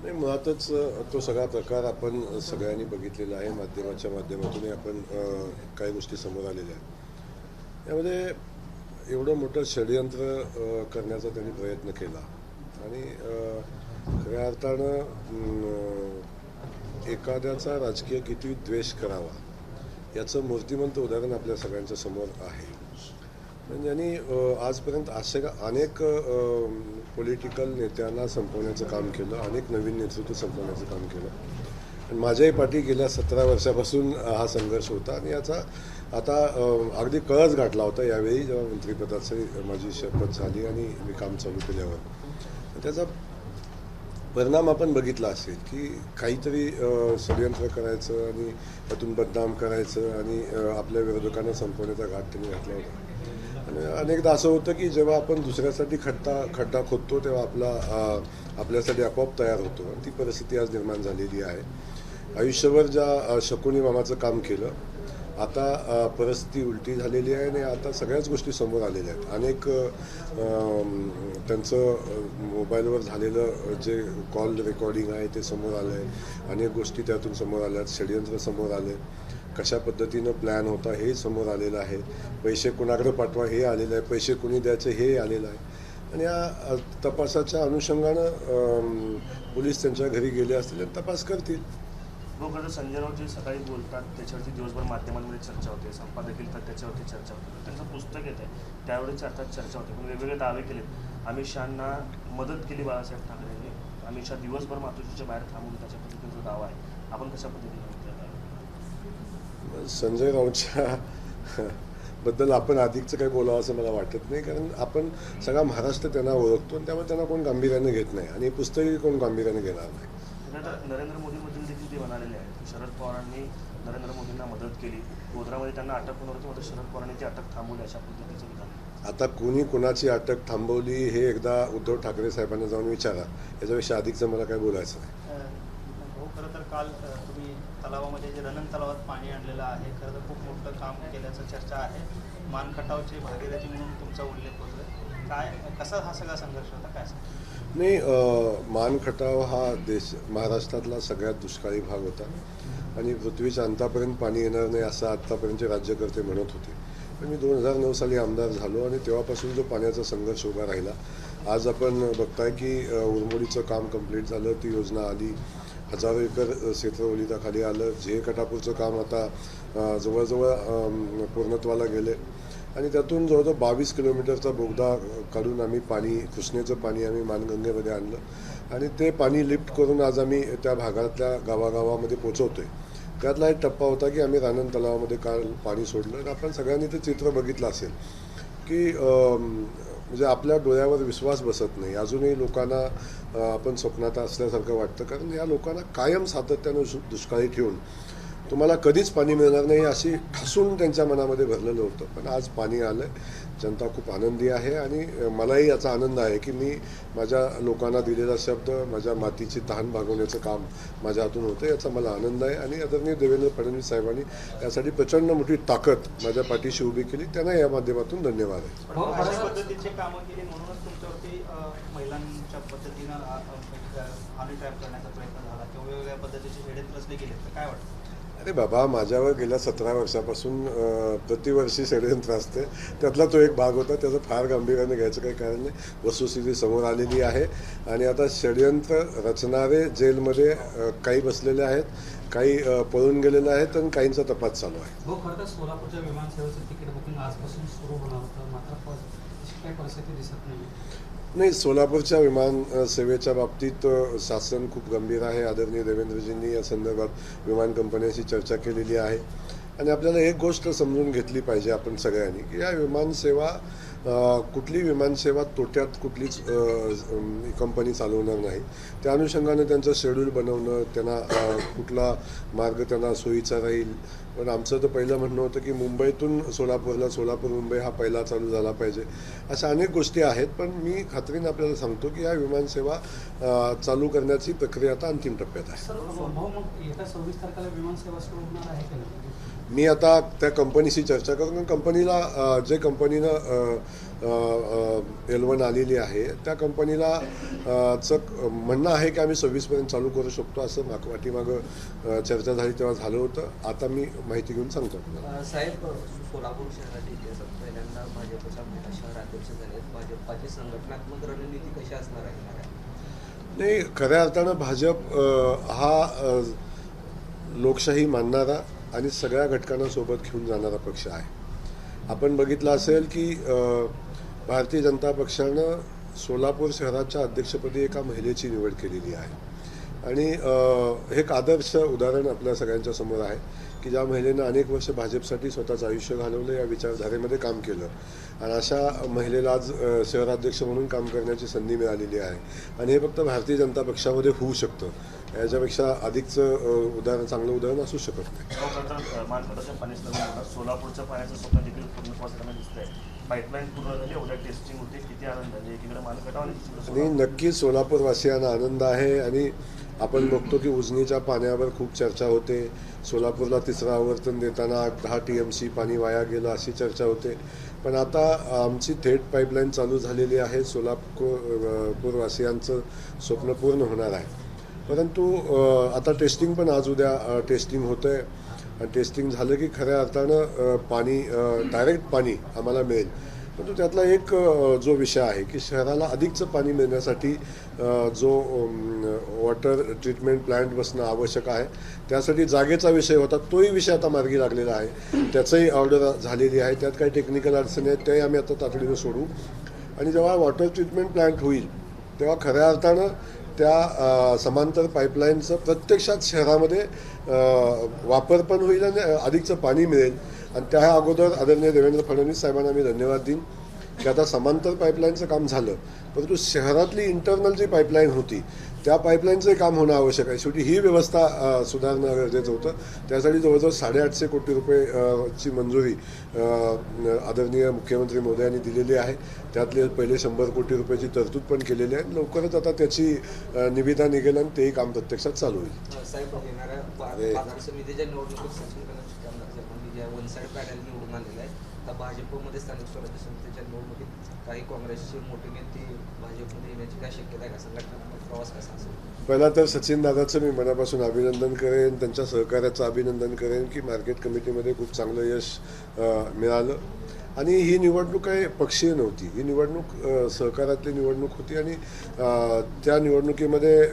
नाही, मुळातच तो सगळा प्रकार आपण सगळ्यांनी बघितलेला आहे. माध्यमाच्या माध्यमातूनही आपण काही गोष्टी समोर आलेल्या आहेत. यामध्ये एवढं मोठं षडयंत्र करण्याचा त्यांनी प्रयत्न केला आणि खऱ्या अर्थानं एखाद्याचा राजकीय किती द्वेष करावा याचं मूर्तिमंत उदाहरण आपल्या सगळ्यांच्या समोर आहे. म्हणजे यांनी आजपर्यंत असे अनेक पॉलिटिकल नेत्यांना संपवण्याचं काम केलं, अनेक नवीन नेतृत्व संपवण्याचं काम केलं. आणि माझ्याही पाठी गेल्या 17 वर्षापासून हा संघर्ष होता आणि याचा आता अगदी कळस गाठला होता यावेळी जेव्हा मंत्रिपदाची माझी शपथ झाली आणि मी काम चालू केल्यावर. त्याचा परिणाम आपण बघितला असेल की काहीतरी षडयंत्र करायचं आणि त्यातून बदनाम करायचं आणि आपल्या विरोधकांना संपवण्याचा घाट त्यांनी घातला होता. आणि अनेकदा असं होतं की जेव्हा आपण दुसऱ्यासाठी खड्डा खोदतो तेव्हा आपल्यासाठी आपोआप तयार होतो आणि ती परिस्थिती आज निर्माण झालेली आहे. आयुष्यभर ज्या शकुनी मामाचं काम केलं, आता परिस्थिती उलटी झालेली आहे आणि आता सगळ्याच गोष्टी समोर आलेल्या आहेत. अनेक त्यांचं मोबाईलवर झालेलं जे कॉल रेकॉर्डिंग आहे ते समोर आलं आहे. अनेक गोष्टी त्यातून समोर आल्या आहेत. षडयंत्र समोर आले, कशा पद्धतीनं प्लॅन होता हे समोर आलेलं आहे. पैसे कुणाकडे पाठवा हे आलेलं आहे, पैसे कुणी द्यायचे हे आलेलं आहे. आणि या तपासाच्या अनुषंगानं पोलीस त्यांच्या घरी गेले असतील आणि तपास करतील. खरं संजय राऊत जे सकाळी बोलतात त्याच्यावरती दिवसभर माध्यमांमध्ये चर्चा होते, संपादकीय तर त्याच्यावरती चर्चा होते, त्यांचं पुस्तक येत आहे त्यावेळेस अर्थात चर्चा होते. पण वेगवेगळे दावे केलेत. अमित शहांना मदत केली बाळासाहेब ठाकरेंनी, अमित शहा दिवसभर मातोश्रीच्या बाहेर थांबून त्याच्या पद्धतीचा दावा आहे. आपण कशा पद्धतीने संजय राऊतच्या बद्दल आपण अधिकचं काही बोलावं असं मला वाटत नाही, कारण आपण सगळा महाराष्ट्र त्यांना ओळखतो आणि त्यामुळे त्यांना कोण गांभीर्याने घेत नाही आणि पुस्तकही कोण गांभीर्याने घेणार नाही. नरेंद्र मोदीबद्दल देखील ते म्हणालेले आहेत. शरद पवारांनी नरेंद्र मोदींना मदत केली, गोधरामध्ये त्यांना अटक होणार होती, मात्र शरद पवारांनी ती अटक थांबवली, अशा पद्धतीचं विधान. आता कुणी कुणाची अटक थांबवली हे एकदा उद्धव ठाकरे साहेबांना जाऊन विचारा. याच्यापेक्षा अधिकचं मला काय बोलायचं नाही. खरं तर काल तुम्ही तलावामध्ये जे रनन तलावात पाणी आणलेलं आहे, खरं तर खूप मोठं काम केल्याचं चर्चा आहे. मानखटावची भागीदारी म्हणून तुमचा उल्लेख होतोय. काय कसा हा सगळा संघर्ष होता, काय नाही, मानखटाव हा महाराष्ट्रातला सगळ्यात दुष्काळी भाग होता आणि पृथ्वीच्या अंतापर्यंत पाणी येणार नाही असं आत्तापर्यंतचे राज्यकर्ते म्हणत होते. पण मी 2009 साली आमदार झालो आणि तेव्हापासून जो पाण्याचा संघर्ष उभा राहिला. आज आपण बघताय की उरमोडीचं काम कंप्लीट झालं, ती योजना आली, हजारो एकर क्षेत्र ओलिताखाली आलं. कटापूरचं काम आता जवळजवळ पूर्णत्वाला गेले आणि त्यातून जवळजवळ 22 किलोमीटरचा बोगदा काढून आम्ही कृष्णेचं पाणी आम्ही मानगंगेमध्ये आणलं आणि ते पाणी लिफ्ट करून आज आम्ही त्या भागातल्या गावागावामध्ये पोचवतोय. त्यातला एक टप्पा होता की आम्ही रानन तलावामध्ये काल पाणी सोडलं. आपण सगळ्यांनी ते चित्र बघितलं असेल की म्हणजे आपल्या डोळ्यावर विश्वास बसत नाही. अजूनही लोकांना आपण स्वप्नात असल्यासारखं वाटतं, कारण या लोकांना कायम सातत्यानं दुष्काळी ठेवून तुम्हाला कधीच पाणी मिळणार नाही अशी ठासून त्यांच्या मनामध्ये भरलेलं होतं. पण आज पाणी आलं आहे, जनता खूप आनंदी आहे आणि मलाही याचा आनंद आहे की मी माझ्या लोकांना दिलेला शब्द, माझ्या मातीची तहान भागवण्याचं काम माझ्या हातून होतं, याचा मला आनंद आहे. आणि आदरणीय देवेंद्र फडणवीस साहेबांनी यासाठी प्रचंड मोठी ताकद माझ्या पाठीशी उभी केली, त्यांना या माध्यमातून धन्यवाद आहे. अशा पद्धतीची कामं केली म्हणूनच तुमच्यावरती महिलांच्या पद्धतीनं अनट्रॅप करण्याचा प्रयत्न झाला किंवा वेगवेगळ्या पद्धतीचे षडयंत्र रचले गेले, तर काय वाटतं? अरे बाबा, माझ्यावर गेल्या 17 वर्षापासून प्रतिवर्षी षडयंत्र असते, त्यातला तो एक भाग होता. त्याचं फार गांभीर्याने घ्यायचं काही कारण नाही. वस्तुस्थिती समोर आलेली आहे आणि आता षडयंत्र रचणारे जेलमध्ये काही बसलेले आहेत, काही पळून गेलेले आहेत आणि काहींचा तपास चालू आहे. हो, खरं तर सोलापूरच्या विमानसेवेचं तिकीट बुकिंग आजपासून सुरू होणार होतं, मात्र काही परिस्थिती दिसत नाही. नाही, सोलापूरच्या विमान सेवेच्या बाबतीत शासन खूप गंभीर आहे. आदरणीय देवेंद्रजींनी या संदर्भात विमान कंपन्यांशी चर्चा केलेली आहे आणि आपल्याला एक गोष्ट समजून घेतली पाहिजे आपण सगळ्यांनी की या विमानसेवा कुठली विमानसेवा तोट्यात कुठलीच कंपनी चालवणार नाही. त्या अनुषंगाने त्यांचं शेड्यूल बनवणं, त्यांना कुठला मार्ग त्यांना सोयीचा राहील. पण आमचं तर पहिलं म्हणणं होतं की मुंबईतून सोलापूरला, सोलापूर मुंबई हा पहिला चालू झाला पाहिजे. अशा अनेक गोष्टी आहेत. पण मी खात्रीने आपल्याला सांगतो की या विमानसेवा चालू करण्याची प्रक्रिया आता अंतिम टप्प्यात आहे. येत्या 26 तारखेला विमानसेवा सुरू होणार आहे का? मी आता त्या कंपनीशी चर्चा करून कंपनीला जे कंपनीनं L1 आलेली आहे त्या कंपनीला म्हणणं आहे की आम्ही 26पर्यंत चालू करू शकतो असं पाठीमागं चर्चा झाली तेव्हा झालं होतं. आता मी माहिती घेऊन सांगतो आपल्याला. साहेब, सोलापूर शहराच्या इतिहासात पहिल्यांदा भाजपचा मोठा शहराध्यक्ष झाले. भाजपाची संघटनात्मक रणनीती कशी असणार आहे? नाही, खऱ्या अर्थानं भाजप हा लोकशाही मानणारा आणि सगळ्या घटकांना सोबत घेऊन जाणारा पक्ष आहे. आपण बघितलं असेल की भारतीय जनता पक्षानं सोलापूर शहराच्या अध्यक्षपदी एका महिलेची निवड केलेली आहे आणि हे एक आदर्श उदाहरण आपल्या सगळ्यांच्या समोर आहे की ज्या महिलेनं अनेक वर्ष भाजपसाठी स्वतःचं आयुष्य घालवलं, या विचारधारेमध्ये काम केलं आणि अशा महिलेला आज शहराध्यक्ष म्हणून काम करण्याची संधी मिळालेली आहे आणि हे फक्त भारतीय जनता पक्षामध्ये होऊ शकतं. याच्यापेक्षा अधिकचं उदाहरण, चांगलं उदाहरण असू शकत नाही. मानखटाच्या पाणी सोलापूरच्या पाण्याचं स्वप्न देखील पूर्ण दिसत आहे. पाईपलाईन पूर्ण झाली, उद्या टेस्टिंग होते, किती आनंद आहे. एकीकडे मानखटाव आणि नक्कीच सोलापूरवासियांना आनंद आहे आणि आपण बघतो की उजनीच्या पाण्यावर खूप चर्चा होते. सोलापूरला 3रं आवर्तन देताना 10 TMC पाणी वाया गेलं अशी चर्चा होते, पण आता आमची थेट पाईपलाईन चालू झालेली आहे. सोलापूरवासियांचं स्वप्न पूर्ण होणार आहे. परंतु आता टेस्टिंग पण आज उद्या टेस्टिंग होतं आहे आणि टेस्टिंग झालं की खऱ्या अर्थानं पाणी डायरेक्ट पाणी आम्हाला मिळेल. परंतु त्यातला एक जो विषय आहे की शहराला अधिकचं पाणी मिळण्यासाठी जो वॉटर ट्रीटमेंट प्लांट बसणं आवश्यक आहे, त्यासाठी जागेचा विषय होता, तोही विषय आता मार्गी लागलेला आहे. त्याचंही ऑर्डर झालेली आहे. त्यात काही टेक्निकल अडचणी आहेत, त्याही आम्ही आता तातडीनं सोडू आणि जेव्हा वॉटर ट्रीटमेंट प्लांट होईल तेव्हा खऱ्या अर्थानं त्या समांतर पाईपलाईनचं प्रत्यक्षात शहरामध्ये वापर पण होईल आणि अधिकचं पाणी मिळेल. आणि त्या अगोदर आदरणीय देवेंद्र फडणवीस साहेबांना मी धन्यवाद देईन की आता समांतर पाईपलाईनचं काम झालं, परंतु शहरातली इंटरनल जी पाईपलाईन होती त्या पाईपलाईनचंही काम होणं आवश्यक आहे. शेवटी ही व्यवस्था सुधारणं गरजेचं होतं. त्यासाठी जवळजवळ 850 कोटी रुपये मंजुरी आदरणीय मुख्यमंत्री महोदयांनी दिलेली आहे. त्यातले पहिले 100 कोटी रुपयाची तरतूद पण केलेली आहे. लवकरच आता त्याची निविदा निघेल आणि तेही काम प्रत्यक्षात चालू होईल. साहेब, येणाऱ्या बाजार समितीच्या निवडणुकीत सचिन ज्या वन साईड पॅनल निवडून आलेलं आहे, तर भाजपमध्ये स्थानिक स्वराज्य समितीच्या निवडणुकीत काही काँग्रेसचे मोठे नेते भाजपमध्ये येण्याची काय शक्यता आहे का? संघटनात्मक प्रवास कसा असेल? पहिला तर सचिन दादाचं मी मनापासून अभिनंदन करेन, त्यांच्या सहकार्याचं अभिनंदन करेन की मार्केट कमिटीमध्ये खूप चांगलं यश मिळालं. आणि ही निवडणूक काही पक्षीय नव्हती, ही निवडणूक सहकारातली निवडणूक होती आणि त्या निवडणुकीमध्ये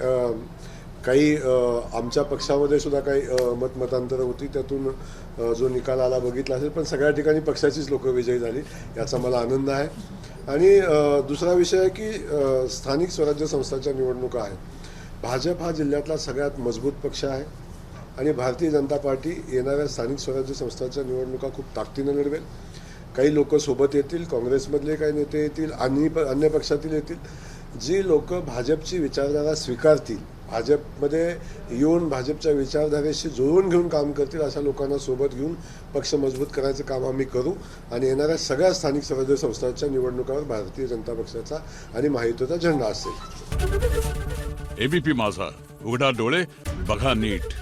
काही आमच्या पक्षामध्ये सुद्धा काही मतमतांतरं होती. त्यातून जो निकाल आला बघितला असेल, पण सगळ्या ठिकाणी पक्षाचीच लोकं विजयी झाली, याचा मला आनंद आहे. आणि दुसरा विषय आहे की स्थानिक स्वराज्य संस्थांच्या निवडणुका आहेत. भाजप हा जिल्ह्यातला सगळ्यात मजबूत पक्ष आहे आणि भारतीय जनता पार्टी येणाऱ्या स्थानिक स्वराज्य संस्थांच्या निवडणुका खूप ताकदीनं लढवेल. काही लोक सोबत येतील, काँग्रेसमधले काही नेते येतील आणि अन्य पक्षातील येतील. जी लोक भाजपची विचारधारा स्वीकारतील, भाजपमध्ये येऊन भाजपच्या विचारधारेशी जुळवून घेऊन काम करतील, अशा लोकांना सोबत घेऊन पक्ष मजबूत करायचं काम आम्ही करू आणि येणाऱ्या सगळ्या स्थानिक स्वराज्य संस्थांच्या निवडणुकांवर भारतीय जनता पक्षाचा आणि महायुतीचा झेंडा असेल. एबीपी माझा, उघडा डोळे बघा नीट.